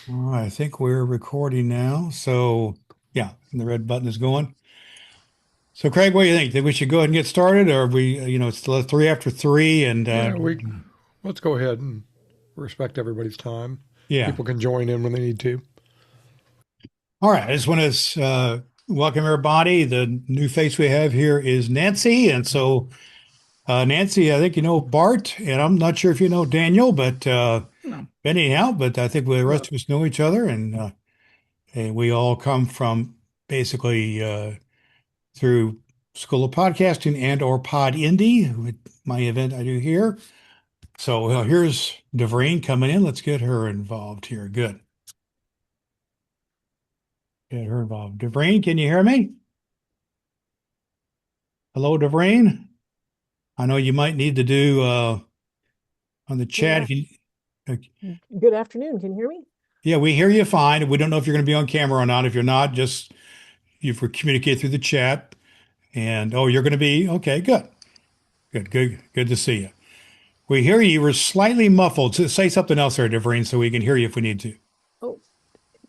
All right, I think we're recording now. So, yeah, the red button is going. So, Craig, what do you think? Think we should go ahead and get started, or it's still 3 after 3, and Yeah, let's go ahead and respect everybody's time. yeah. People can join in when they need to. All right, I just want to welcome everybody. The new face we have here is Nancy, and so Nancy, I think you know Bart, and I'm not sure if you know Daniel, but No. anyhow, but I think the No, rest of us know each other, and we all come from basically. Through School of Podcasting and or Pod Indie, with my event I do here. So here's Devreen coming in. Let's get her involved here. Good. Get her involved. Devreen, can you hear me? Hello, Devreen. I know you might need to do on the chat Yeah. if you. Uh, Good afternoon. Can you hear me? yeah, we hear you fine. We don't know if you're going to be on camera or not. If you're not, just you communicate through the chat. And oh, you're going to be okay. Good, good to see you. We hear you. We're slightly muffled. So say something else there, Devreen, so we can hear you if we need to. Oh,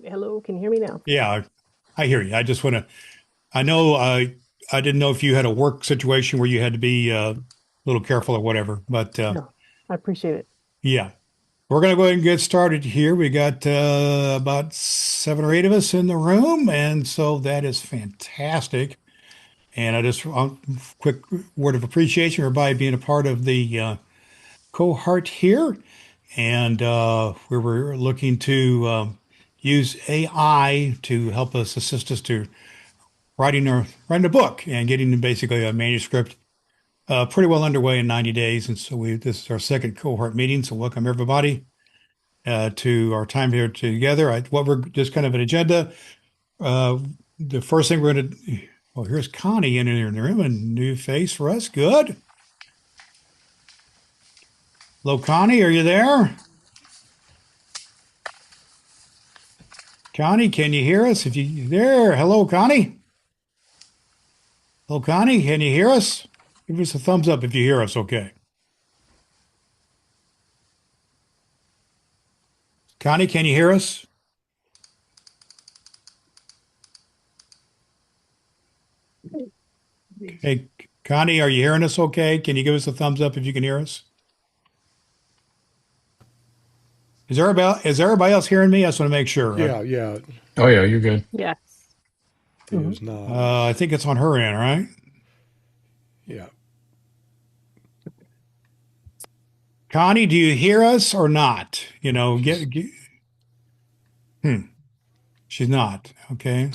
hello. Can you hear me now? Yeah, I hear you. I just want to. I know. I didn't know if you had a work situation where you had to be a little careful or whatever. But No, I appreciate it. yeah, we're gonna go ahead and get started here. We got about 7 or 8 of us in the room, and so that is fantastic. And I just quick word of appreciation for everybody being a part of the cohort here. And we were looking to use AI to help us assist us to writing a book and getting basically a manuscript pretty well underway in 90 days. And so this is our second cohort meeting. So welcome everybody to our time here together. What we're just kind of an agenda. Uh, the first thing we're going to, well, here's Connie in there in the room, a new face for us. Good. Hello, Connie, are you there? Connie, can you hear us? If you there, hello, Connie. Hello, Connie, can you hear us? Give us a thumbs up if you hear us. Okay. Connie, can you hear us? Hey, Connie, are you hearing us okay? Can you give us a thumbs up if you can hear us? Is everybody else hearing me? I just want to make sure. yeah, Oh yeah, you're good. Yes. it hmm is not. I think it's on her end, right? Yeah, Connie, do you hear us or not? she's hmm, she's not. Okay.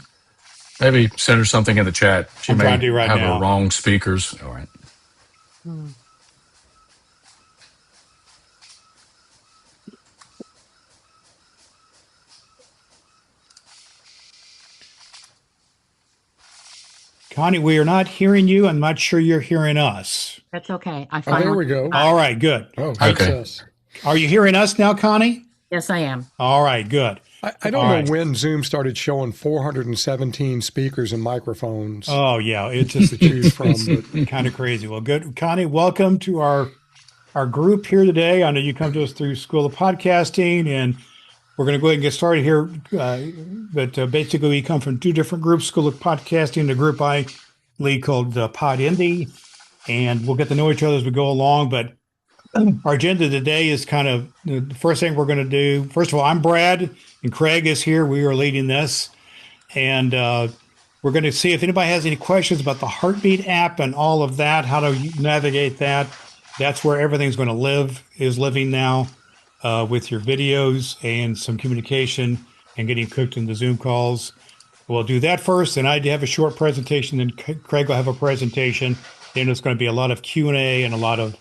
Maybe send her something in the chat. She I'm trying may to do right have her now. wrong speakers. All right. Mm. Connie, we are not hearing you. I'm not sure you're hearing us. That's okay. I oh, there we finally. go. All right, good. Oh, Okay. success. Are you hearing us now, Connie? Yes, I am. All right, good. I don't All know right. when Zoom started showing 417 speakers and microphones Oh, yeah, it's to just choose from, but kind of crazy. Well, good. Connie, welcome to our group here today. I know you come to us through School of Podcasting, and we're going to go ahead and get started here. But basically, we come from 2 different groups, School of Podcasting, the group I lead called Pod Indie, and we'll get to know each other as we go along. But our agenda today is kind of the first thing we're going to do. First of all, I'm Brad, and Craig is here. We are leading this. And we're going to see if anybody has any questions about the Heartbeat app and all of that, how to navigate that. That's where everything's going to is living now with your videos and some communication and getting cooked in the Zoom calls. We'll do that first, and I have a short presentation, then Craig will have a presentation. Then it's going to be a lot of Q&A and a lot of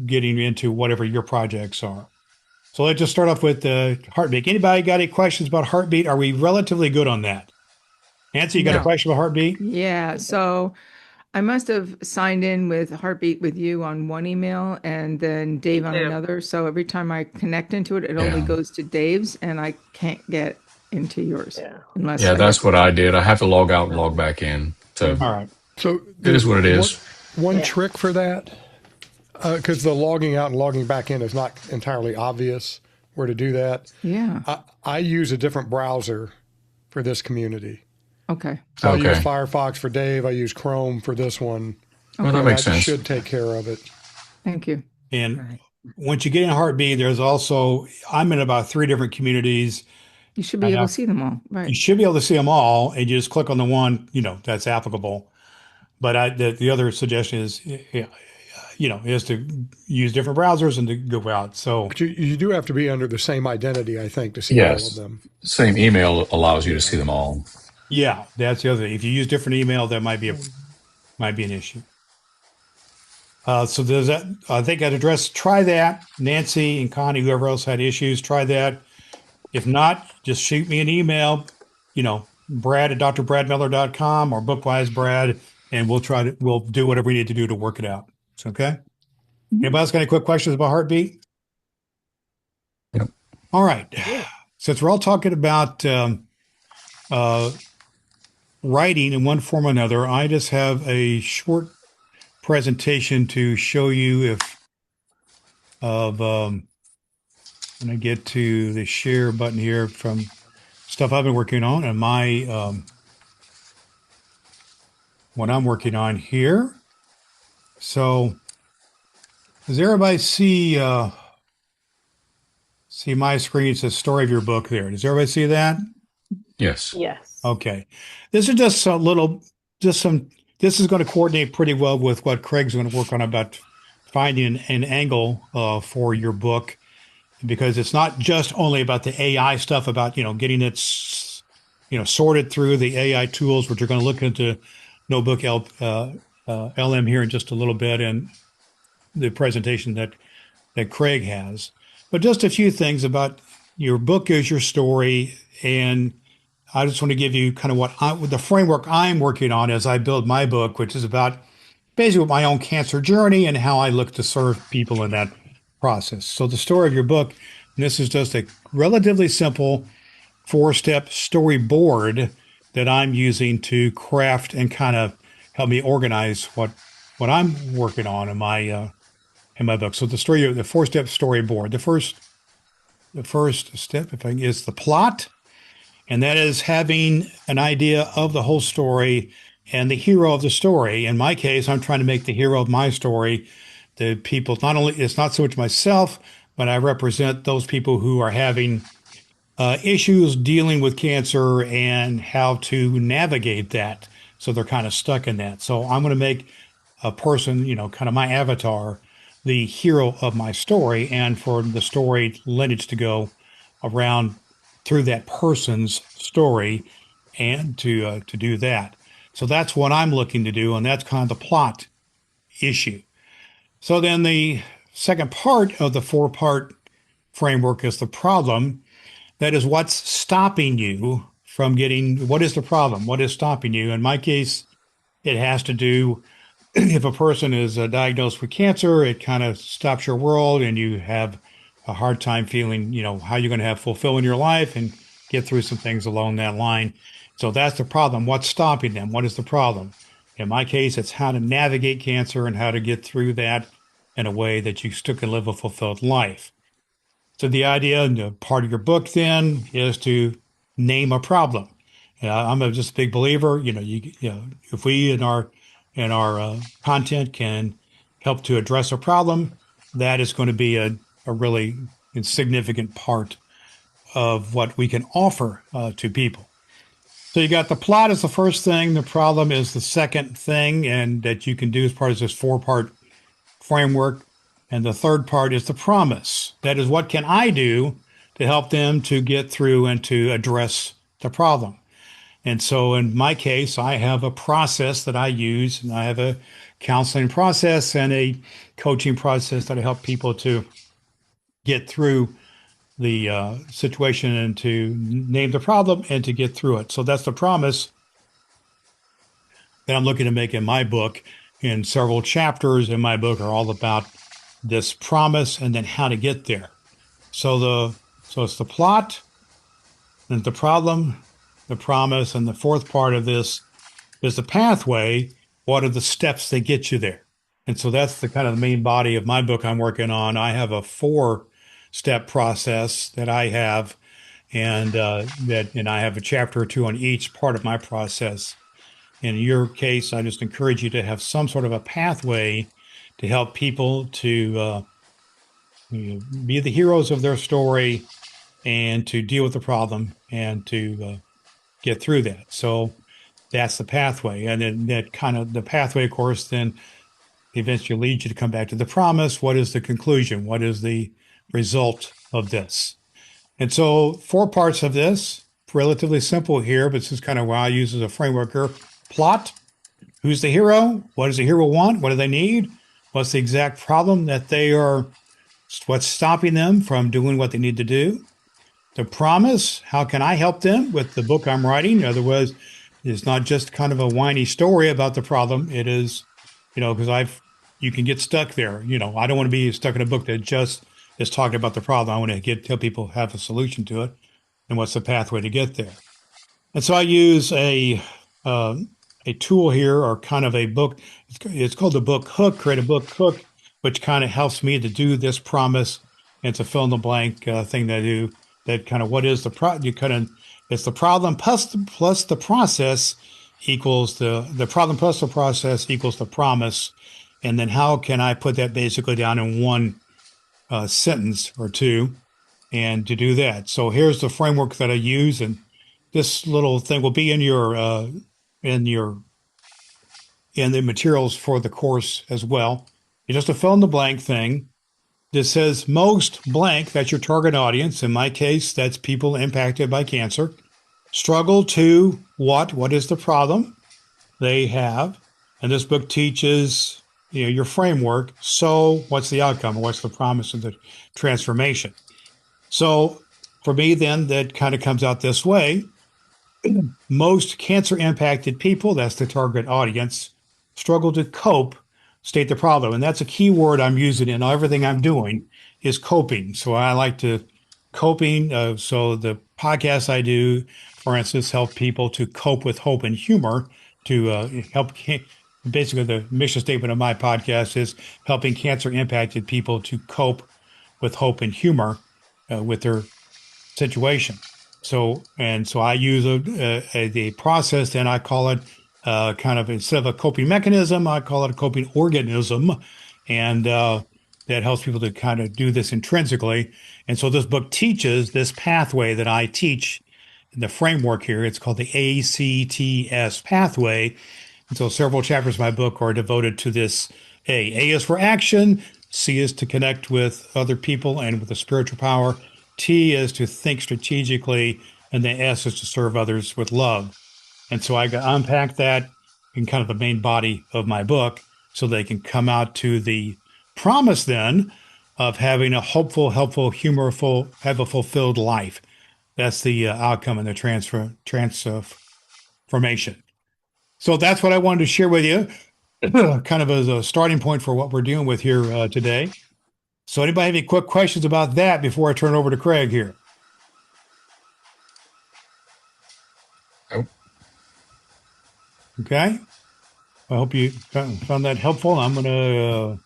getting into whatever your projects are. So let's just start off with Heartbeat. Anybody got any questions about Heartbeat? Are we relatively good on that? Nancy, you got a No. question about Heartbeat? Yeah. So I must have signed in with Heartbeat with you on one email and then Dave on too. another. So every time I connect into it, it only Yeah. goes to Dave's and I can't get into yours Yeah. unless I I Yeah, get that's what I did. I have to log out and log back in. So All right. so it there's is what it is. one Yeah. trick for that, because the logging out and logging back in is not entirely obvious. where to do that. Yeah. I use a different browser for this community. Okay. So I use Okay. Firefox for Dave. I use Chrome for this one. Well, that Okay. makes That sense. should take care of it. Thank you. And All right. once you get in Heartbeat, there's also, I'm in about 3 different communities. You should I be able to have, see them all. you Right. should be able to see them all and you just click on the one, that's applicable. But the other suggestion is, is to use different browsers and to go out. So But you do have to be under the same identity, I think, to see all of Yes. them. Same email allows you to Yeah. see them all. yeah, that's the other thing. If you use different email, that might be an issue. So does that, I think I'd address, try that. Nancy and Connie, whoever else had issues, try that. If not, just shoot me an email, Brad at drbradmiller.com or bookwisebrad, and we'll do whatever we need to do to work it out. It's okay. Mhm. Anybody else got any quick questions about Heartbeat? Yep. All right. Yeah. Since we're all talking about writing in one form or another, I just have a short presentation to show you when I get to the share button here from stuff I've been working on and what I'm working on here. So does everybody see my screen? It says story of your book there. Does everybody see that? Yes. Yes. Okay. This is just this is going to coordinate pretty well with what Craig's going to work on about finding an angle for your book, because it's not just only about the AI stuff, about, getting it, sorted through the AI tools, which are going to look into Notebook LM here in just a little bit, and the presentation that Craig has. But just a few things about your book is your story, and I just want to give you kind of the framework I'm working on as I build my book, which is about basically my own cancer journey and how I look to serve people in that process. So the story of your book, and this is just a relatively simple 4-step storyboard that I'm using to craft and kind of help me organize what I'm working on in my book. So the 4-step storyboard. The first step, is the plot. And that is having an idea of the whole story and the hero of the story. In my case, I'm trying to make the hero of my story the people, it's not so much myself, but I represent those people who are having issues dealing with cancer and how to navigate that. So they're kind of stuck in that. So I'm going to make a person, kind of my avatar, the hero of my story, and for the story lineage to go around through that person's story, and to do that. So that's what I'm looking to do, and that's kind of the plot issue. So then the second part of the 4-part framework is the problem. That is what's stopping you from getting, what is the problem? What is stopping you? In my case, it has to do, if a person is diagnosed with cancer, it kind of stops your world and you have a hard time feeling, how you're going to have fulfilling your life and get through some things along that line. So that's the problem. What's stopping them? What is the problem? In my case, it's how to navigate cancer and how to get through that in a way that you still can live a fulfilled life. So the idea and the part of your book then is to name a problem. I'm just a big believer. If we in our content can help to address a problem, that is going to be a really significant part of what we can offer to people. So you got the plot is the first thing, the problem is the second thing, and that you can do as part of this 4-part framework. And the third part is the promise. That is, what can I do to help them to get through and to address the problem? And so in my case, I have a process that I use, and I have a counseling process and a coaching process that I help people to get through the situation and to name the problem and to get through it. So that's the promise that I'm looking to make in my book. And several chapters in my book are all about this promise and then how to get there. So it's the plot, and the problem, the promise, and the fourth part of this is the pathway. What are the steps that get you there? And so that's the kind of the main body of my book I'm working on. I have a 4 step process that I have, and I have a chapter or two on each part of my process. In your case, I just encourage you to have some sort of a pathway to help people to be the heroes of their story and to deal with the problem and to get through that. So that's the pathway. And then that kind of the pathway, of course, then eventually leads you to come back to the promise. What is the conclusion? What is the result of this? And so, four parts of this, relatively simple here, but this is kind of what I use as a framework here. Plot: who's the hero? What does the hero want? What do they need? What's the exact problem that they are, what's stopping them from doing what they need to do? The promise: how can I help them with the book I'm writing? In other words, it's not just kind of a whiny story about the problem. It is, because you can get stuck there. I don't want to be stuck in a book that just is talking about the problem. I want to tell people have a solution to it and what's the pathway to get there. And so I use a tool here, or kind of a book. It's called the book hook, create a book hook, which kind of helps me to do this promise. And it's a fill in the blank thing that I do. That kind of, what is the it's the problem plus the process equals the problem plus the process equals the promise. And then how can I put that basically down in one sentence or two, and to do that. So here's the framework that I use, and this little thing will be in in the materials for the course as well. It's just a fill in the blank thing. This says most blank, that's your target audience. In my case, that's people impacted by cancer. Struggle to what? What is the problem they have? And this book teaches your framework. So what's the outcome? What's the promise of the transformation? So for me, then, that kind of comes out this way. Most cancer impacted people, that's the target audience, struggle to cope, state the problem. And that's a key word I'm using in everything I'm doing is coping. So I like to coping. So the podcasts I do, for instance, help people to cope with hope and humor, to help. Basically, the mission statement of my podcast is helping cancer impacted people to cope with hope and humor with their situation. So I use the process, and I call it kind of, instead of a coping mechanism, I call it a coping organism, and that helps people to kind of do this intrinsically. And so this book teaches this pathway that I teach in the framework here. It's called the ACTS pathway. And so several chapters of my book are devoted to this. A is for action. C is to connect with other people and with the spiritual power. T is to think strategically, and the S is to serve others with love. And so I unpack that in kind of the main body of my book, so they can come out to the promise then of having a hopeful, helpful, humorful, have a fulfilled life. That's the outcome in the transformation. So that's what I wanted to share with you, kind of as a starting point for what we're dealing with here today. So anybody have any quick questions about that before I turn it over to Craig here? Nope. Okay. I hope you found that helpful. I'm going to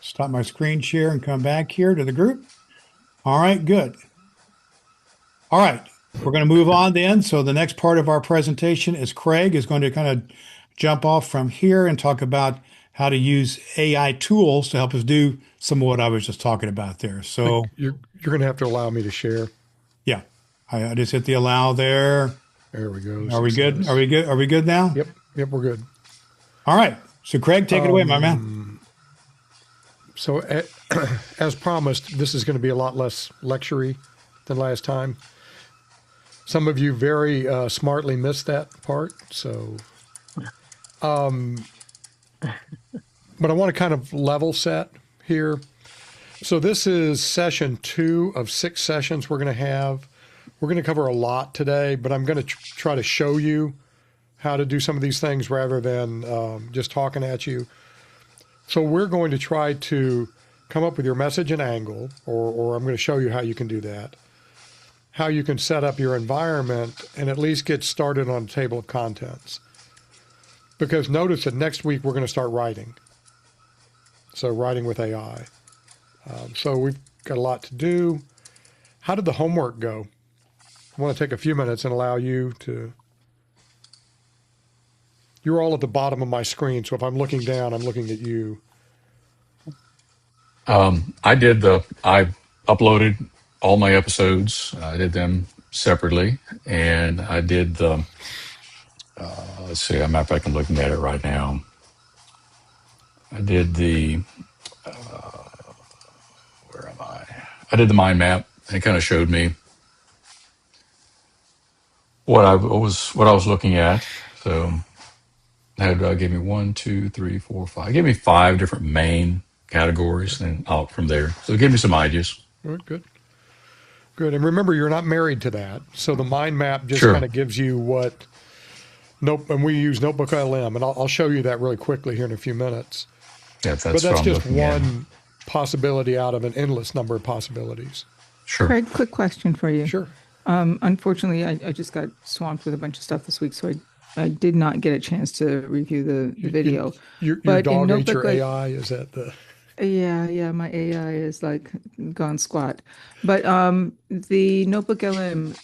stop my screen share and come back here to the group. All right, good. All right, we're going to move on then. So the next part of our presentation is Craig is going to kind of jump off from here and talk about how to use AI tools to help us do some of what I was just talking about there. So You're going to have to allow me to share. yeah, I just hit the allow there. There we go. Are we good? Success. Are we good? Are we good now? Yep, we're good. All right. So Craig, take it away, my man. So as promised, this is going to be a lot less lecture-y than last time. Some of you very smartly missed that part. So, but I want to kind of level set here. So this is session 2 of 6 sessions we're going to have. We're going to cover a lot today, but I'm going to try to show you how to do some of these things rather than just talking at you. So we're going to try to come up with your message and angle, or I'm going to show you how you can do that, how you can set up your environment and at least get started on a table of contents. Because notice that next week we're going to start writing. So writing with AI. So we've got a lot to do. How did the homework go? I want to take a few minutes and allow you to. You're all at the bottom of my screen, so if I'm looking down, I'm looking at you. I uploaded all my episodes. I did them separately, and I did let's see, I'm matter of fact, I'm looking at it right now. I did where am I? I did the mind map. It kind of showed me what I was looking at. So had gave me one, two, three, four, five. It gave me five different main categories, and out from there. So it gave me some ideas. All right, good. Good. And remember, you're not married to that. So the mind map just Sure. kind of gives you what. Nope. And we use Notebook LM, and I'll show you that really quickly here in a few minutes. Yeah, that's But what that's I'm just looking at. one possibility out of an endless number of possibilities. Sure. Craig, quick question for you. Sure. Unfortunately, I just got swamped with a bunch of stuff this week, so I did not get a chance to review the video. Your But in dog ate Notebook, your like, AI? Is that the. yeah, my AI is like gone squat. But the Notebook LM,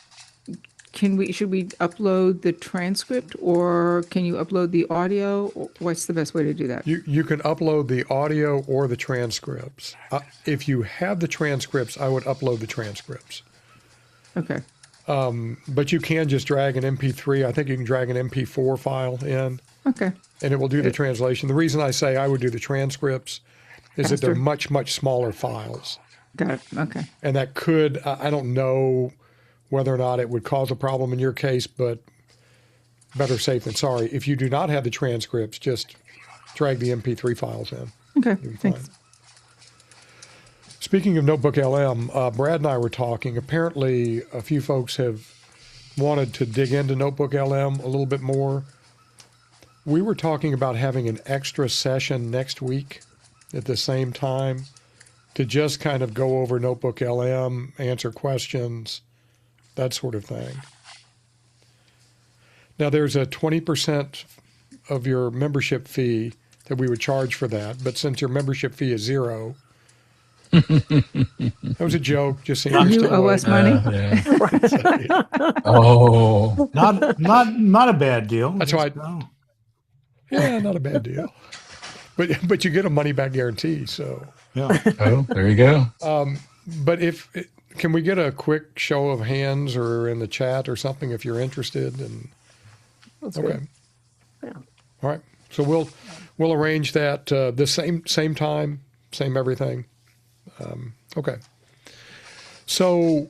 should we upload the transcript, or can you upload the audio? Or what's the best way to do that? You can upload the audio or the transcripts. If you have the transcripts, I would upload the transcripts. Okay. But you can just drag an MP3. I think you can drag an MP4 file in, Okay. and it will do the translation. The reason I say I would do the transcripts is that they're Faster. much, much smaller files. Got it. Okay. And that could, I don't know whether or not it would cause a problem in your case, but better safe than sorry. If you do not have the transcripts, just drag the MP3 files in. Okay. You'll be Thanks. fine. Speaking of Notebook LM, Brad and I were talking. Apparently, a few folks have wanted to dig into Notebook LM a little bit more. We were talking about having an extra session next week at the same time to just kind of go over Notebook LM, answer questions, that sort of thing. Now, there's a 20% of your membership fee that we would charge for that, but since your membership fee is zero, that was a joke, just saying. You owe us money? Yeah. Oh, Not a bad deal. That's why. No. Yeah, not a bad deal. But you get a money back guarantee. So, Yeah. oh, there you go. but can we get a quick show of hands or in the chat or something if you're interested? And That's okay, good. Yeah. all right. So we'll arrange that the same time, same everything. Okay. So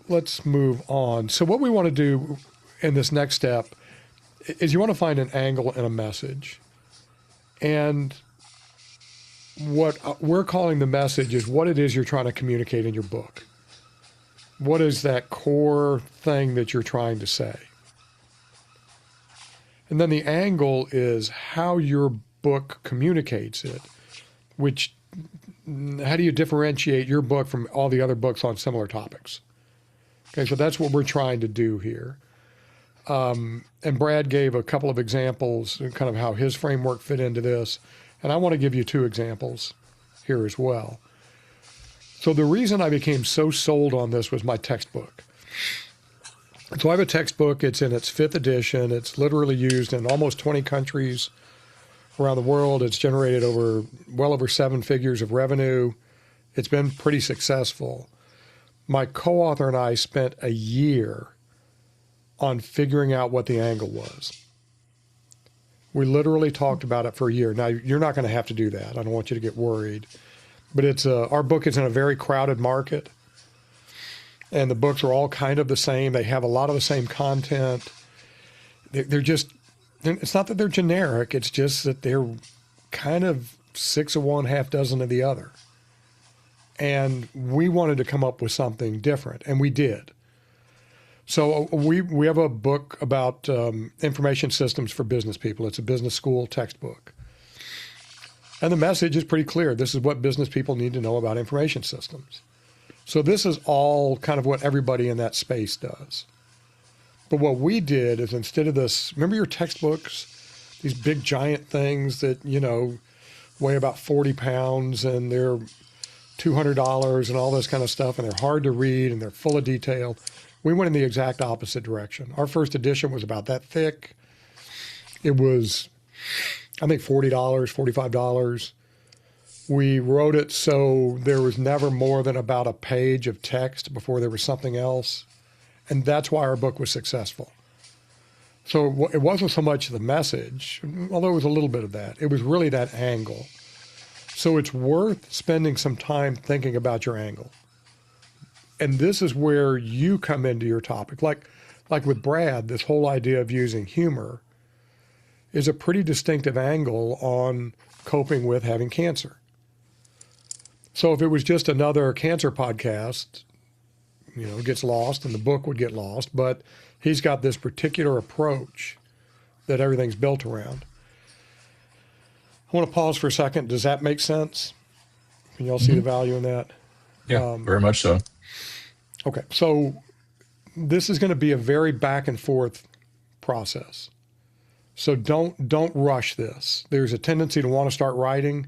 let's move on. So what we want to do in this next step is you want to find an angle and a message. And what we're calling the message is what it is you're trying to communicate in your book. What is that core thing that you're trying to say? And then the angle is how your book communicates it, how do you differentiate your book from all the other books on similar topics? Okay, so that's what we're trying to do here. And Brad gave a couple of examples and kind of how his framework fit into this. And I want to give you two examples here as well. So the reason I became so sold on this was my textbook. So I have a textbook. It's in its 5th edition. It's literally used in almost 20 countries around the world. It's generated well over 7 figures of revenue. It's been pretty successful. My co-author and I spent a year on figuring out what the angle was. We literally talked about it for a year. Now, you're not going to have to do that. I don't want you to get worried. But it's our book is in a very crowded market, and the books are all kind of the same. They have a lot of the same content. It's not that they're generic. It's just that they're kind of 6 of one, half dozen of the other. And we wanted to come up with something different, and we did. So we have a book about information systems for business people. It's a business school textbook. And the message is pretty clear. This is what business people need to know about information systems. So this is all kind of what everybody in that space does. But what we did is instead of this, remember your textbooks, these big giant things that, weigh about 40 pounds and they're $200 and all this kind of stuff, and they're hard to read and they're full of detail. We went in the exact opposite direction. Our first edition was about that thick. It was, I think, $40, $45. We wrote it so there was never more than about a page of text before there was something else. And that's why our book was successful. So it wasn't so much the message, although it was a little bit of that. It was really that angle. So it's worth spending some time thinking about your angle. And this is where you come into your topic. Like with Brad, this whole idea of using humor is a pretty distinctive angle on coping with having cancer. So if it was just another cancer podcast, it gets lost and the book would get lost, but he's got this particular approach that everything's built around. I want to pause for a second. Does that make sense? Can y'all see the value in that? Yeah, very much so. Okay, so this is going to be a very back and forth process. So don't rush this. There's a tendency to want to start writing.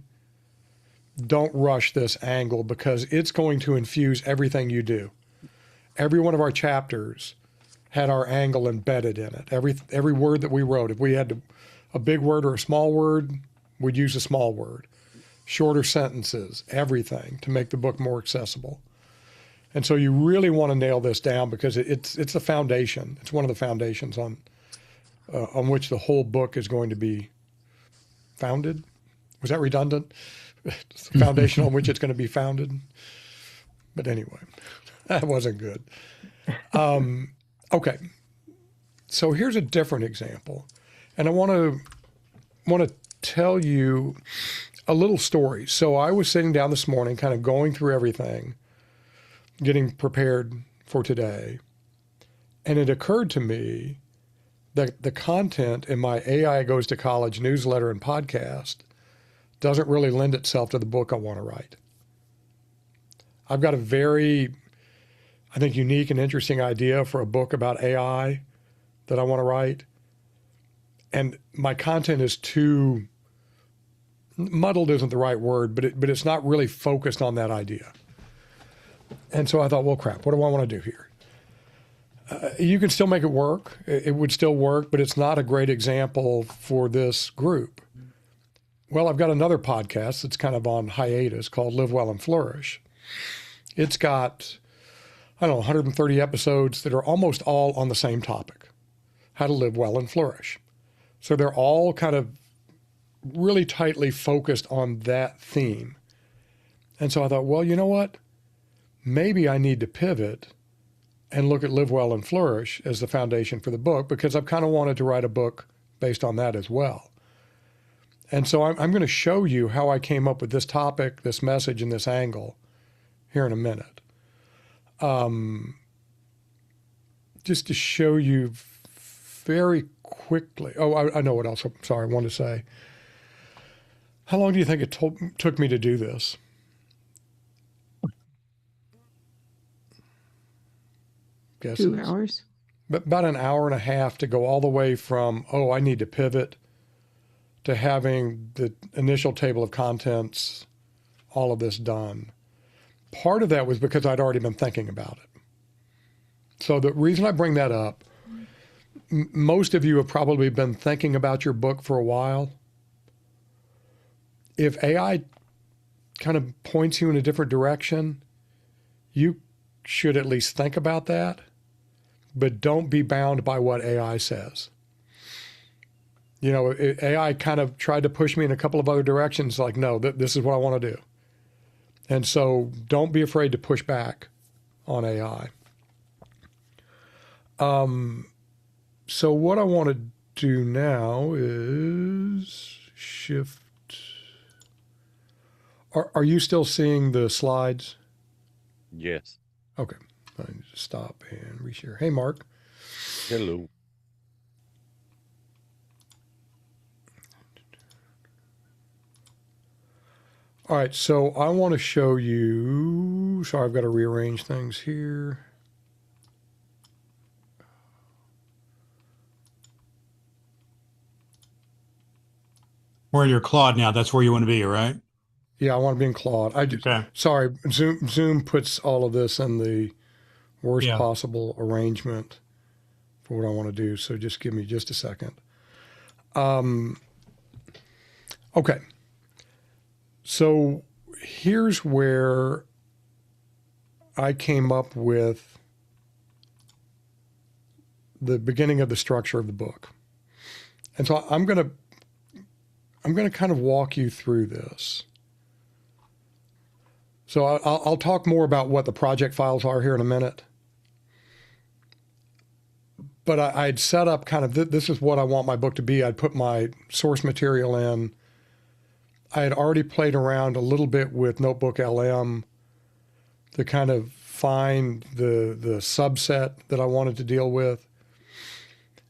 Don't rush this angle because it's going to infuse everything you do. Every one of our chapters had our angle embedded in it. Every word that we wrote, if we had a big word or a small word, we'd use a small word. Shorter sentences, everything to make the book more accessible. And so you really want to nail this down because it's the foundation. It's one of the foundations on which the whole book is going to be founded. Was that redundant? It's the foundation on which it's going to be founded. But anyway, that wasn't good. Okay, so here's a different example, and I want to tell you a little story. So I was sitting down this morning, kind of going through everything, getting prepared for today, and it occurred to me that the content in my AI Goes to College newsletter and podcast doesn't really lend itself to the book I want to write. I've got a very, I think, unique and interesting idea for a book about AI that I want to write. And my content is too, muddled isn't the right word, but it's not really focused on that idea. And so I thought, well, crap, what do I want to do here? You can still make it work. It would still work, but it's not a great example for this group. Well, I've got another podcast that's kind of on hiatus called Live Well and Flourish. It's got, I don't know, 130 episodes that are almost all on the same topic, how to live well and flourish. So they're all kind of really tightly focused on that theme. And so I thought, well, you know what? Maybe I need to pivot and look at Live Well and Flourish as the foundation for the book because I've kind of wanted to write a book based on that as well. And so I'm going to show you how I came up with this topic, this message, and this angle here in a minute. Just to show you very quickly. Oh, I know what else. Sorry, I wanted to say. How long do you think it took me to do this? Guesses? 2 hours. But about an hour and a half to go all the way from, oh, I need to pivot, to having the initial table of contents, all of this done. Part of that was because I'd already been thinking about it. So the reason I bring that up, most of you have probably been thinking about your book for a while. If AI kind of points you in a different direction, you should at least think about that, but don't be bound by what AI says. AI kind of tried to push me in a couple of other directions, like, no, this is what I want to do. And so don't be afraid to push back on AI. So what I want to do now is shift. Are you still seeing the slides? Yes. Okay. I need to stop and reshare. Hey, Mark. Hello. All right, so I want to show you, sorry, I've got to rearrange things here. We're in your Claude now. That's where you want to be, right? Yeah, I want to be in Claude. Okay. Sorry, Zoom puts all of this in the worst Yeah. possible arrangement for what I want to do. So just give me just a second. Okay. So here's where I came up with the beginning of the structure of the book. And so I'm going to kind of walk you through this. So I'll talk more about what the project files are here in a minute. But I'd set up kind of, this is what I want my book to be. I'd put my source material in. I had already played around a little bit with Notebook LM to kind of find the subset that I wanted to deal with.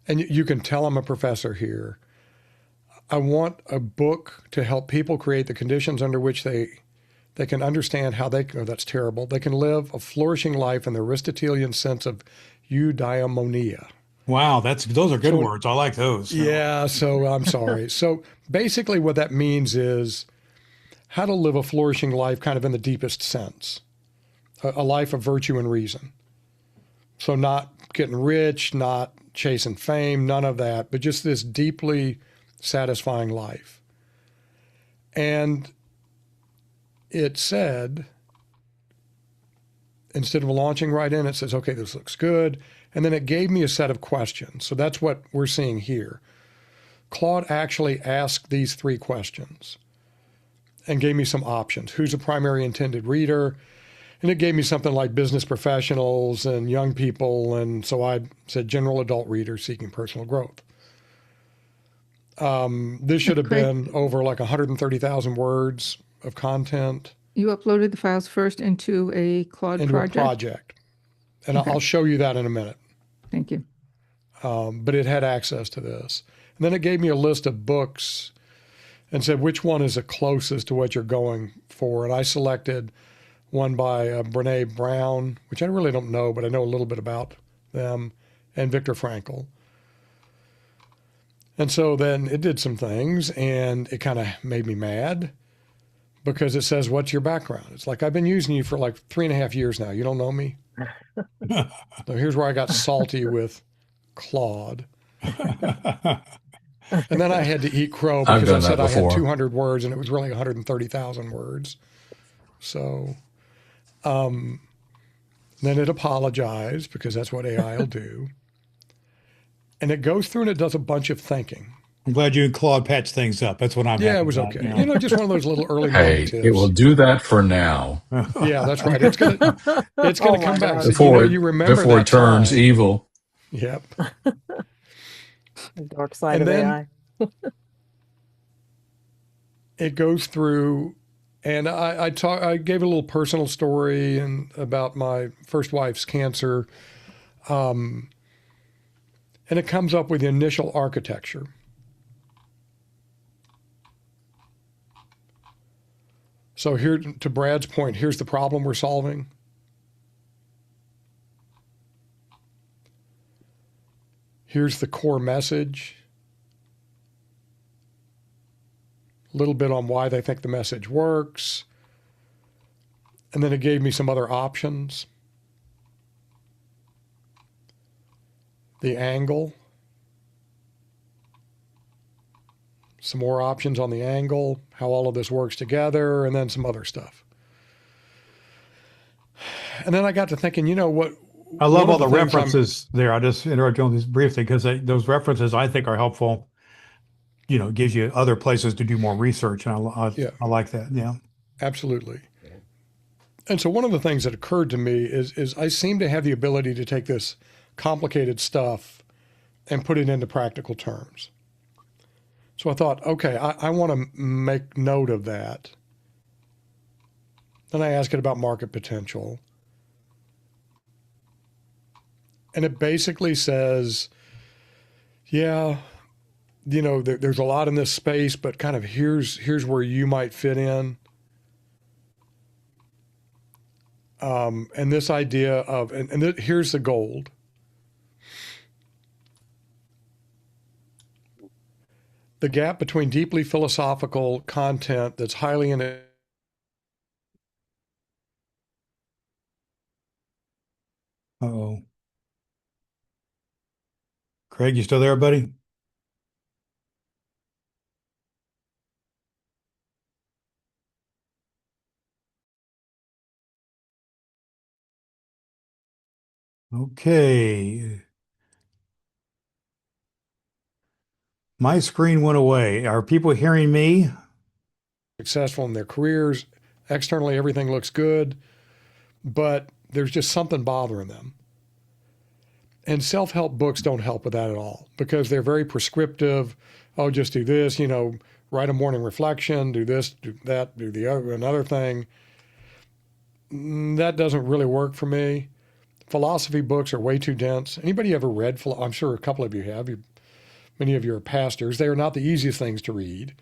And you can tell I'm a professor here. I want a book to help people create the conditions under which they can understand how they, oh, that's terrible, they can live a flourishing life in the Aristotelian sense of eudaimonia. Wow, those are good words. I like those. Yeah, so I'm sorry. So basically what that means is how to live a flourishing life kind of in the deepest sense, a life of virtue and reason. So not getting rich, not chasing fame, none of that, but just this deeply satisfying life. And it said, instead of launching right in, it says, okay, this looks good. And then it gave me a set of questions. So that's what we're seeing here. Claude actually asked these 3 questions and gave me some options. Who's a primary intended reader? And it gave me something like business professionals and young people. And so I said general adult readers seeking personal growth. This should have been over like 130,000 words of content. You uploaded the files first into a Claude project? And okay. I'll show you that in a minute. Thank you. But it had access to this. And then it gave me a list of books and said, which one is the closest to what you're going for? And I selected one by Brene Brown, which I really don't know, but I know a little bit about them, and Viktor Frankl. And so then it did some things, and it kind of made me mad because it says, what's your background? It's like, I've been using you for like 3.5 years now. You don't know me? So here's where I got salty with Claude. And then I had to eat crow because I said I had 200 words and it was really 130,000 words. So then it apologized because that's what AI will do. And it goes through and it does a bunch of thinking. I'm glad you and Claude patched things up. That's what I'm Yeah, it was about, okay. You know, just one of those little early Hey, tips. it will do that for now. Yeah, that's right. It's gonna come back. So, Before you remember before it turns time. evil. Yep. The dark side of AI. It goes through, and I gave a little personal story and about my first wife's cancer, and it comes up with the initial architecture. So here, to Brad's point, here's the problem we're solving. Here's the core message. A little bit on why they think the message works. And then it gave me some other options. The angle. Some more options on the angle, how all of this works together, and then some other stuff. And then I got to thinking, you know what? I love all the references there. I'll just interrupt you on this briefly because those references I think are helpful. You know, it gives you other places to do more research. And I like that. Yeah, absolutely. And so one of the things that occurred to me is I seem to have the ability to take this complicated stuff and put it into practical terms. So I thought, okay, I want to make note of that. Then I asked it about market potential. And it basically says, yeah, you know, there's a lot in this space, but kind of here's where you might fit in. And this idea of, here's the gold. The gap between deeply philosophical content that's highly Uh-oh. Craig, you still there, buddy? Okay. My screen went away. Are people hearing me? Successful in their careers. Externally, everything looks good, but there's just something bothering them. And self-help books don't help with that at all because they're very prescriptive. Oh, just do this, write a morning reflection, do this, do that, do the other, another thing. That doesn't really work for me. Philosophy books are way too dense. Anybody ever read? I'm sure a couple of you have. Many of you are pastors. They are not the easiest things to read.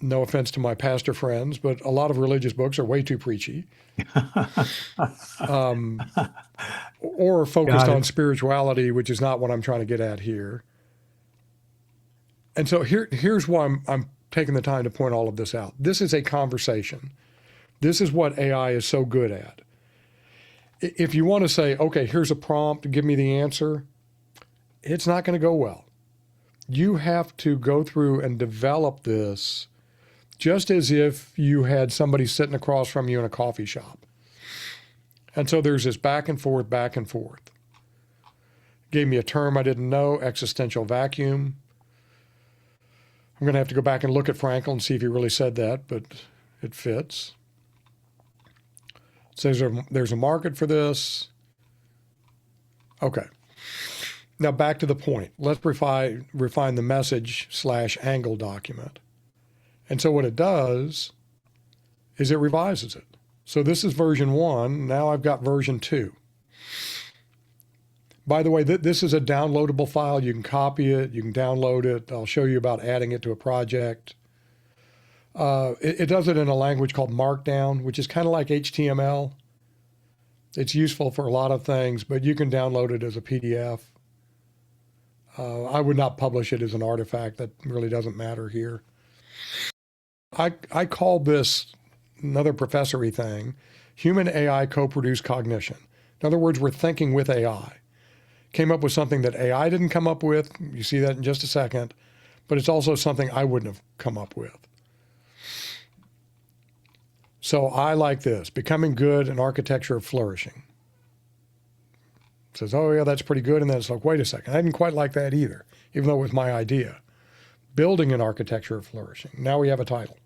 No offense to my pastor friends, but a lot of religious books are way too preachy. Or focused on spirituality, which is not what I'm trying to get at here. And so here's why I'm taking the time to point all of this out. This is a conversation. This is what AI is so good at. If you want to say, okay, here's a prompt, give me the answer, it's not going to go well. You have to go through and develop this just as if you had somebody sitting across from you in a coffee shop. And so there's this back and forth, back and forth. Gave me a term I didn't know, existential vacuum. I'm going to have to go back and look at Frankel and see if he really said that, but it fits. It says there's a market for this. Okay. Now back to the point. Let's refine the message/angle document. And so what it does is it revises it. So this is version 1. Now I've got version 2. By the way, this is a downloadable file. You can copy it. You can download it. I'll show you about adding it to a project. It does it in a language called Markdown, which is kind of like HTML. It's useful for a lot of things, but you can download it as a PDF. I would not publish it as an artifact. That really doesn't matter here. I call this, another professory thing, human AI co-produced cognition. In other words, we're thinking with AI. Came up with something that AI didn't come up with. You see that in just a second. But it's also something I wouldn't have come up with. So I like this, becoming good, an architecture of flourishing. It says, oh yeah, that's pretty good. And then it's like, wait a second, I didn't quite like that either, even though it was my idea. Building an architecture of flourishing. Now we have a title.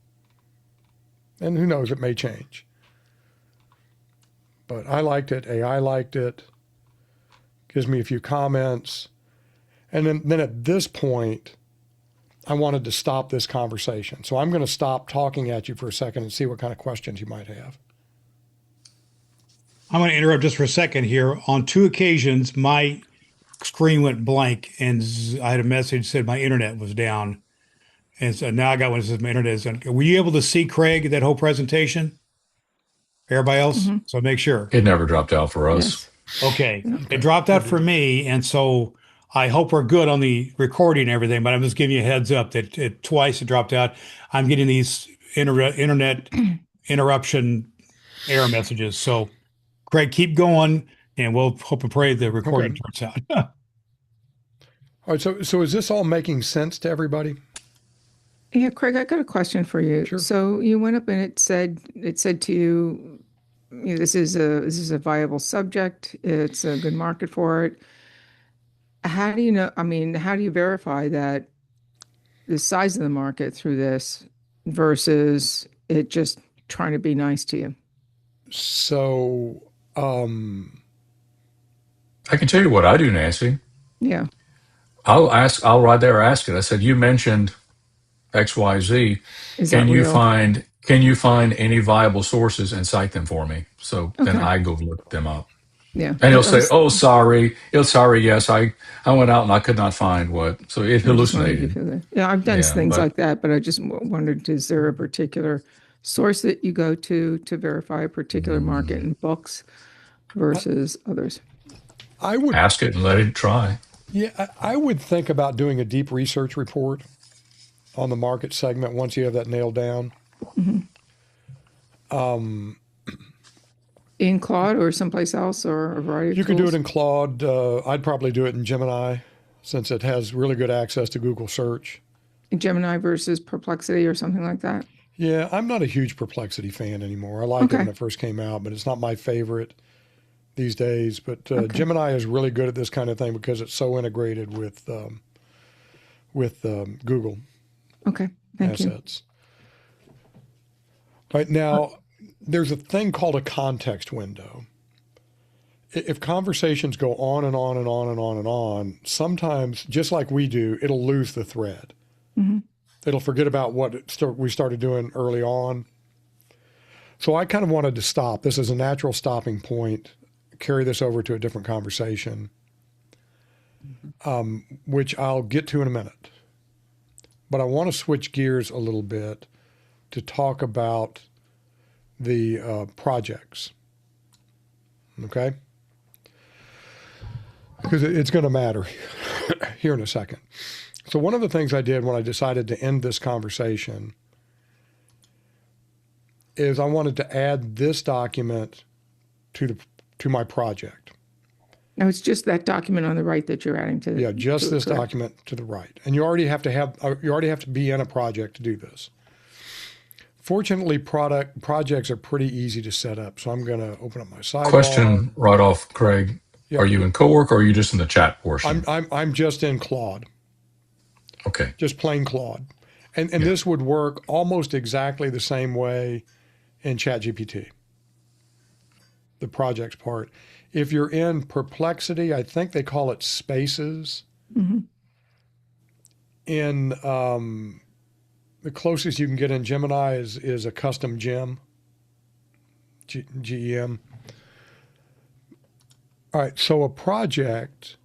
And who knows, it may change. But I liked it, AI liked it, gives me a few comments. And then at this point, I wanted to stop this conversation. So I'm going to stop talking at you for a second and see what kind of questions you might have. I'm going to interrupt just for a second here. On 2 occasions, my screen went blank and I had a message that said my internet was down. And so now I got one that says my internet is down. Were you able to see, Craig, that whole presentation? Everybody else? Mm-hmm. So make sure. It never dropped out for us. Yes. Okay. It dropped out for me. And so I hope we're good on the recording and everything, but I'm just giving you a heads up that twice it dropped out. I'm getting these internet interruption error messages. So, Craig, keep going, and we'll hope and pray the recording turns out. All right, so is this all making sense to everybody? Yeah, Craig, I got a question for you. Sure. So you went up and it said to you, this is a viable subject. It's a good market for it. How do you know? I mean, how do you verify that the size of the market through this versus it just trying to be nice to you? So, I can tell you what I do, Nancy. Yeah. I'll right there ask it. I said, you mentioned XYZ. Is that real? Can you find any viable sources and cite them for me? So then Okay. I go look them up. Yeah. And I he'll say, was, oh, sorry. Yes, I went out and I could not find what. So it I just wanted to hallucinated. feel that. Yeah, I've done Yeah, things but like that, but I just wondered, is there a particular source that you go to verify a particular market in books versus others? I would ask it and let it try. Yeah, I would think about doing a deep research report on the market segment once you have that nailed down. Mm-hmm. in Claude or someplace else or a variety of You can do tools? it in Claude. I'd probably do it in Gemini since it has really good access to Google search. Gemini versus Perplexity or something like that? Yeah, I'm not a huge Perplexity fan anymore. I liked it when Okay. it first came out, but it's not my favorite these days. But Okay. Gemini is really good at this kind of thing because it's so integrated with Google Okay. Thank you. assets. Right now, there's a thing called a context window. If conversations go on and on and on and on and on, sometimes, just like we do, it'll lose the thread. Mm-hmm. It'll forget about what we started doing early on. So I kind of wanted to stop. This is a natural stopping point, carry this over to a different conversation, which I'll get to in a minute. But I want to switch gears a little bit to talk about the projects. Okay? Because it's going to matter here in a second. So one of the things I did when I decided to end this conversation is I wanted to add this document to my project. Now it's just that document on the right that you're adding to. Yeah, just to it, this correct? document to the right. And you already have to be in a project to do this. Fortunately, projects are pretty easy to set up. So I'm going to open up my sidebar. Question right off, Craig. Yeah. Are you in Cohort or are you just in the chat portion? I'm just in Claude, Okay. just plain Claude. And this would work almost exactly the same way in ChatGPT, the projects part. If you're in Perplexity, I think they call it Spaces. Mm-hmm. In the closest you can get in Gemini is a custom gem, GEM. All right, so a project,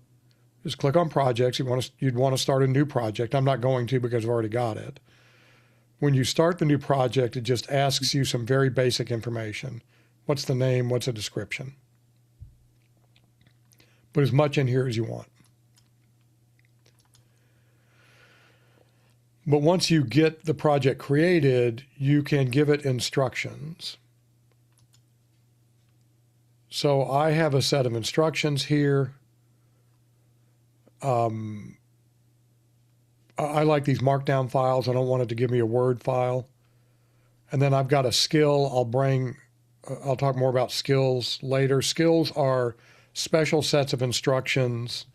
just click on projects. You'd want to start a new project. I'm not going to because I've already got it. When you start the new project, it just asks you some very basic information. What's the name? What's a description? Put as much in here as you want. But once you get the project created, you can give it instructions. So I have a set of instructions here. I like these markdown files. I don't want it to give me a Word file. And then I've got a skill. I'll talk more about skills later. Skills are special sets of instructions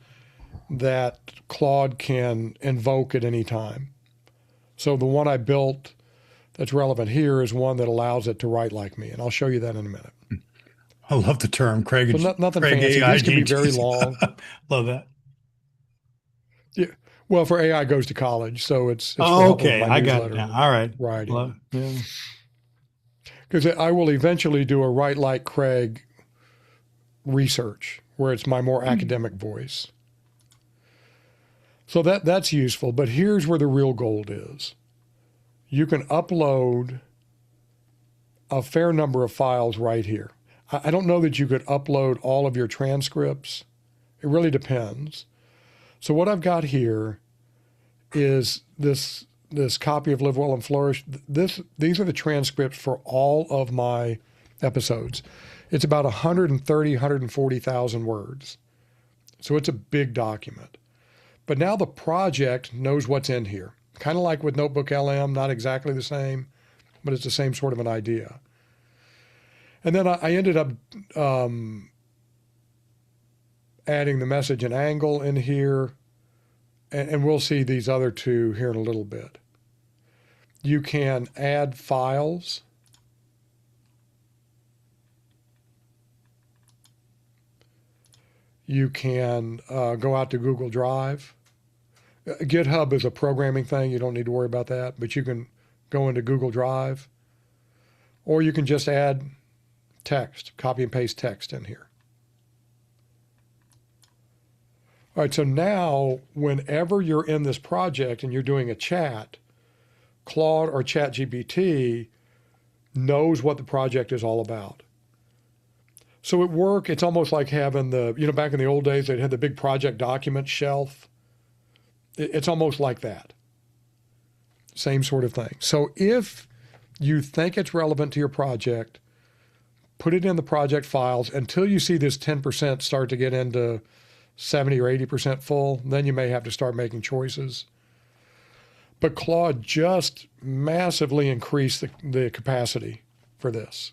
that Claude can invoke at any time. So the one I built that's relevant here is one that allows it to write like me. And I'll show you that in a minute. I love the term, Craig. So nothing Craig fancy. These can be very AIGT. long. Love that. Yeah. Well, for AI goes to college, so it's for Oh, help with okay. my I got it newsletter now. All right. writing. Yeah. Because I will eventually do a Write Like Craig research where it's my more academic voice. So that's useful. But here's where the real gold is. You can upload a fair number of files right here. I don't know that you could upload all of your transcripts. It really depends. So what I've got here is this copy of Live Well and Flourish. These are the transcripts for all of my episodes. It's about 130, 140,000 words. So it's a big document. But now the project knows what's in here. Kind of like with Notebook LM, not exactly the same, but it's the same sort of an idea. And then I ended up adding the message and angle in here, and we'll see these other two here in a little bit. You can add files. You can go out to Google Drive. GitHub is a programming thing. You don't need to worry about that, but you can go into Google Drive, or you can just add text, copy and paste text in here. All right, so now whenever you're in this project and you're doing a chat, Claude or ChatGPT knows what the project is all about. So at work, it's almost like having back in the old days, they'd had the big project document shelf. It's almost like that. Same sort of thing. So if you think it's relevant to your project, put it in the project files until you see this 10% start to get into 70 or 80% full. Then you may have to start making choices. But Claude just massively increased the capacity for this,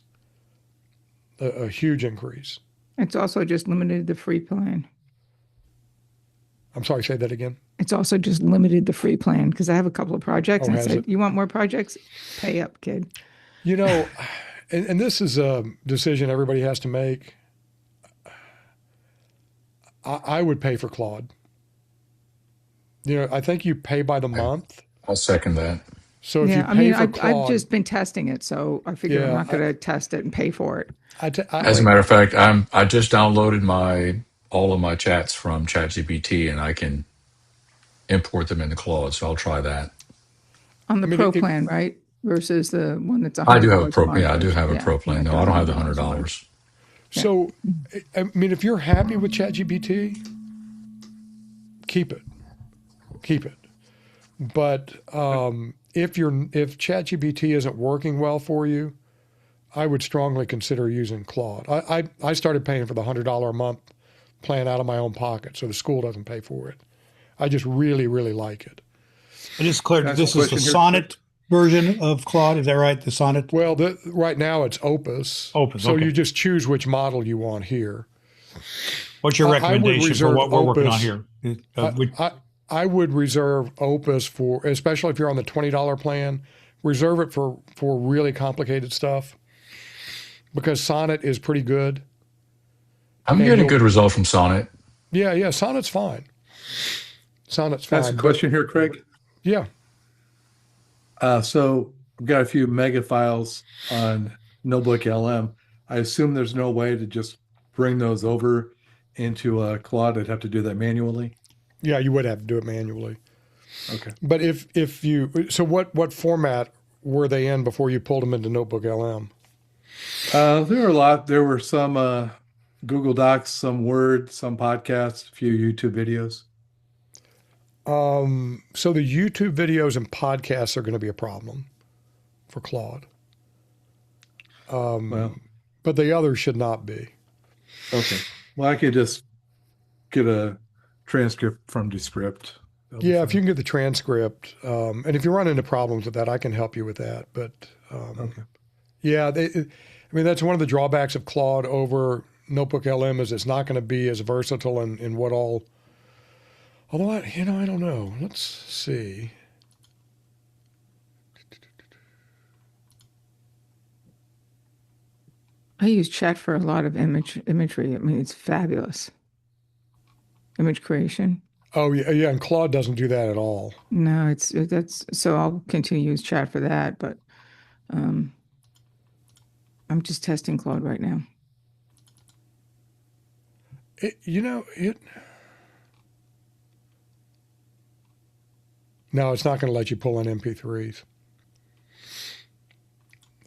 a huge increase. It's also just limited the free plan. I'm sorry, say that again. It's also just limited the free plan because I have a couple of projects and I has said, it? you want more projects? Pay up, kid. You know, and this is a decision everybody has to make. I would pay for Claude. You know, I think you pay by the month. I'll second that. So if you Yeah, pay I mean, for Claude, I've just been testing it, so I figure I'm Yeah, not going to test it and pay for it. As a matter of fact, I just downloaded all of my chats from ChatGPT, and I can import them into Claude. So I'll try that. On the I mean, pro plan, right? Versus the one that's I do have a $100 a pro. month. Yeah, I do have a pro plan. No, I don't have the $100 a month. $100. So, I mean, if you're happy with ChatGPT, keep it. But if ChatGPT isn't working well for you, I would strongly consider using Claude. I started paying for the $100 a month plan out of my own pocket, so the school doesn't pay for it. I just really, really like it. And just clear, this is the Sonnet version of Claude. Is that right? The Sonnet? Well, right now it's Opus. So okay. you just choose which model you want here. What's your recommendation for what we're working on here? I would reserve Opus for, especially if you're on the $20 plan, reserve it for really complicated stuff because Sonnet is pretty good. I'm getting a good result from Sonnet. Yeah, Sonnet's fine. Sonnet's fine. That's a question here, Craig. Yeah. So we've got a few mega files on Notebook LM. I assume there's no way to just bring those over into Claude. I'd have to do that manually. Yeah, you would have to do it manually. Okay. But if you, so what format were they in before you pulled them into Notebook LM? There were a lot. There were some Google Docs, some Word, some podcasts, a few YouTube videos. So the YouTube videos and podcasts are going to be a problem for Claude. But the others should not be. Okay. Well, I could just get a transcript from Descript. Yeah, if you can get the transcript, and if you run into problems with that, I can help you with that. But Okay. yeah, I mean that's one of the drawbacks of Claude over Notebook LM is it's not going to be as versatile in what all. Although I don't know. Let's see. I use chat for a lot of imagery. I mean, it's fabulous. Image creation. Oh yeah, and Claude doesn't do that at all. No, that's so I'll continue to use chat for that, but I'm just testing Claude right now. No, it's not going to let you pull in MP3s.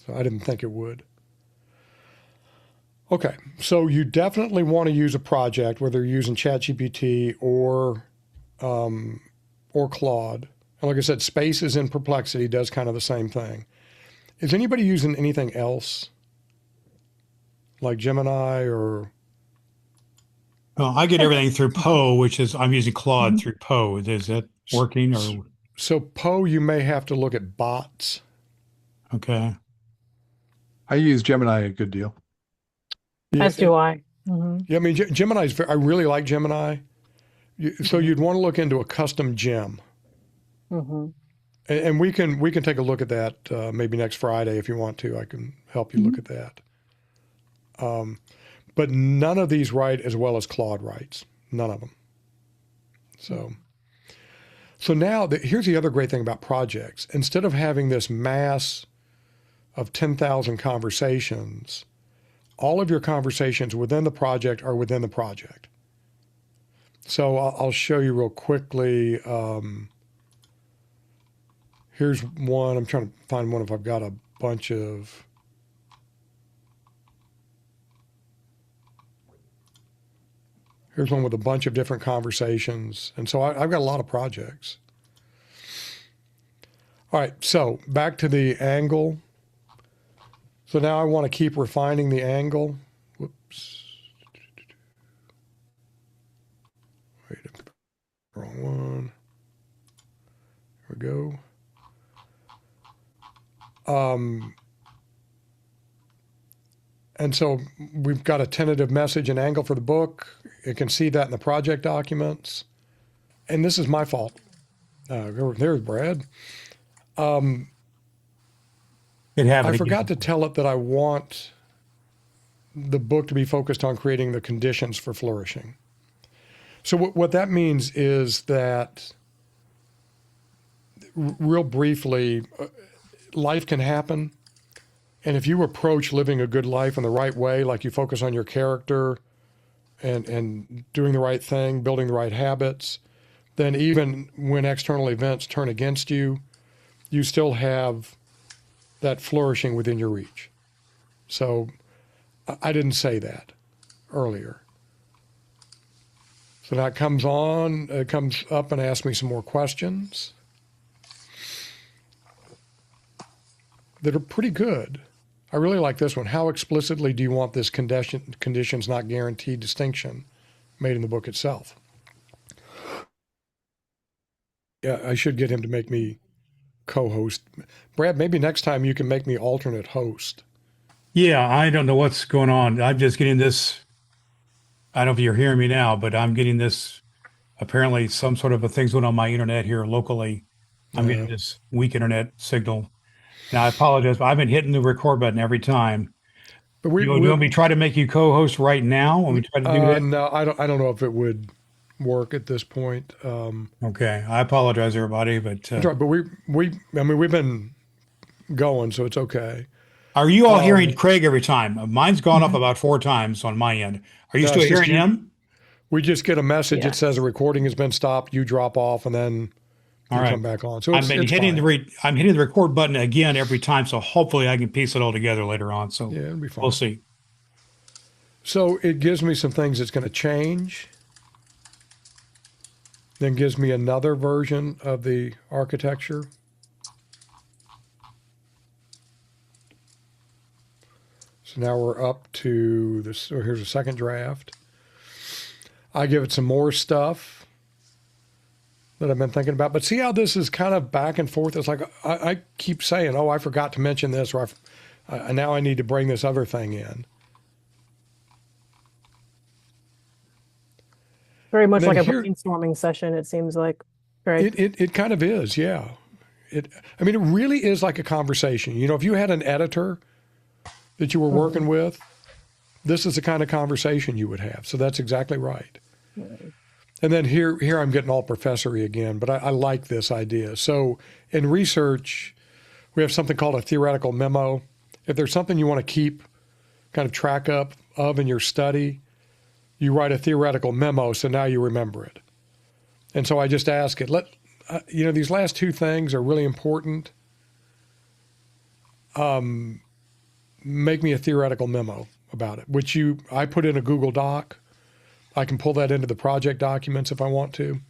So I didn't think it would. Okay, so you definitely want to use a project, whether you're using ChatGPT or Claude. And like I said, Spaces in Perplexity does kind of the same thing. Is anybody using anything else? Like Gemini or... Well, I get everything through Poe, which is, I'm using Claude through Poe. Is that working or? So Poe, you may have to look at bots. Okay. I use Gemini a good deal. Yeah, As do I. Mm-hmm. Yeah, I mean, Gemini's, I really like Gemini. So you'd want to look into a custom gem. Mm-hmm. And we can take a look at that maybe next Friday if you want to. I can help you look at that. But none of these write as well as Claude writes. None of them. So now here's the other great thing about projects. Instead of having this mass of 10,000 conversations, all of your conversations within the project are within the project. So I'll show you real quickly. Here's one. I'm trying to find one if I've got a bunch of... Here's one with a bunch of different conversations. And so I've got a lot of projects. All right, so back to the angle. So now I want to keep refining the angle. Whoops. Wait, wrong one. Here we go. And so we've got a tentative message and angle for the book. You can see that in the project documents. And this is my fault. There's Brad. It happened I forgot again. to tell it that I want the book to be focused on creating the conditions for flourishing. So what that means is that, real briefly, life can happen. And if you approach living a good life in the right way, like you focus on your character and doing the right thing, building the right habits, then even when external events turn against you, you still have that flourishing within your reach. So I didn't say that earlier. So now it comes up and asks me some more questions that are pretty good. I really like this one. How explicitly do you want this conditions not guaranteed distinction made in the book itself? Yeah, I should get him to make me co-host. Brad, maybe next time you can make me alternate host. Yeah, I don't know what's going on. I'm just getting this. I don't know if you're hearing me now, but I'm getting this. Apparently, some sort of a thing's going on my internet here locally. I'm getting this weak internet signal. Now, I apologize, but I've been hitting the record button every time. But You want me to try to make you co-host right now when we try to do that? No, I don't know if it would work at this point. Okay, I apologize, everybody, but But we've been going, so it's okay. are you all hearing Craig every time? Mine's gone up about 4 times on my end. Are you No, still it's just hearing him? We just get a message Yeah. that says a recording has been stopped. You drop off, and then you All right. come back on. So I've been it's hitting fine. I'm hitting the record button again every time, so hopefully I can piece it all together later on. So Yeah, it'll be fine. we'll see. So it gives me some things that's going to change. Then gives me another version of the architecture. So now we're up to this. So here's a second draft. I give it some more stuff that I've been thinking about. But see how this is kind of back and forth? It's like I keep saying, oh, I forgot to mention this, or now I need to bring this other thing in. Very much Then like a here- brainstorming session, it seems like. Right. It kind of is, yeah. It really is like a conversation. You know, if you had an editor that you were working with, this is the kind of conversation you would have. So that's exactly right. And then here I'm getting all professory again, but I like this idea. So in research, we have something called a theoretical memo. If there's something you want to keep kind of track of in your study, you write a theoretical memo, so now you remember it. And so I just ask it, these last 2 things are really important. Make me a theoretical memo about it, which I put in a Google Doc. I can pull that into the project documents if I want to.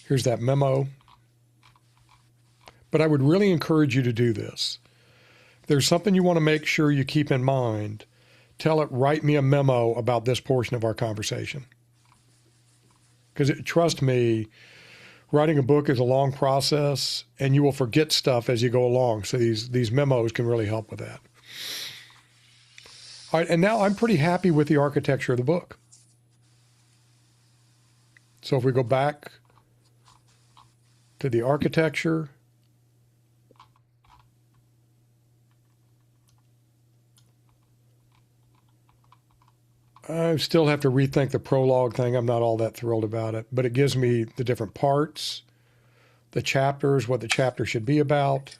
Here's that memo. But I would really encourage you to do this. If there's something you want to make sure you keep in mind, tell it, write me a memo about this portion of our conversation. Because trust me, writing a book is a long process, and you will forget stuff as you go along. So these memos can really help with that. All right, and now I'm pretty happy with the architecture of the book. So if we go back to the architecture, I still have to rethink the prologue thing. I'm not all that thrilled about it, but it gives me the different parts, the chapters, what the chapter should be about.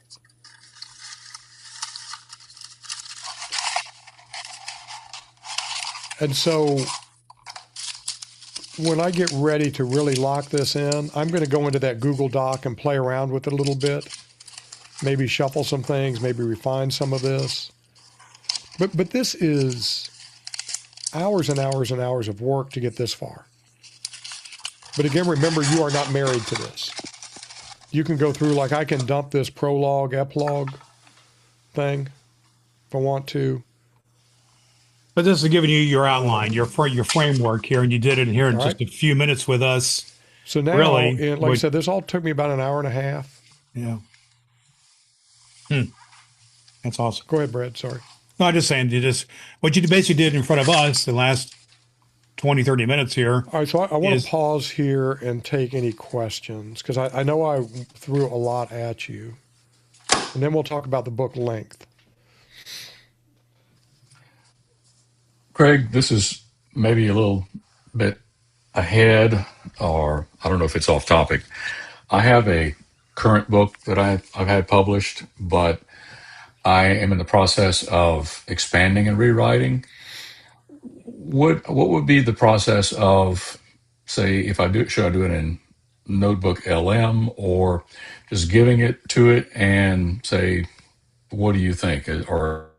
And so when I get ready to really lock this in, I'm going to go into that Google Doc and play around with it a little bit, maybe shuffle some things, maybe refine some of this. But this is hours and hours and hours of work to get this far. But again, remember, you are not married to this. You can go through, like I can dump this prologue, epilogue thing if I want to. But this is giving you your outline, your framework here, and you did it here in All just right. a few minutes with us. So now, Really, like I said, this all took me about an hour and a half. yeah. That's awesome. Go ahead, Brad. Sorry. No, I'm just saying, what you basically did in front of us the last 20, 30 minutes here. All right, so I want is- to pause here and take any questions because I know I threw a lot at you. And then we'll talk about the book length. Craig, this is maybe a little bit ahead, or I don't know if it's off topic. I have a current book that I've had published, but I am in the process of expanding and rewriting. What would be the process of, say, if I do, should I do it in Notebook LM or just giving it to it and say, what do you think? Or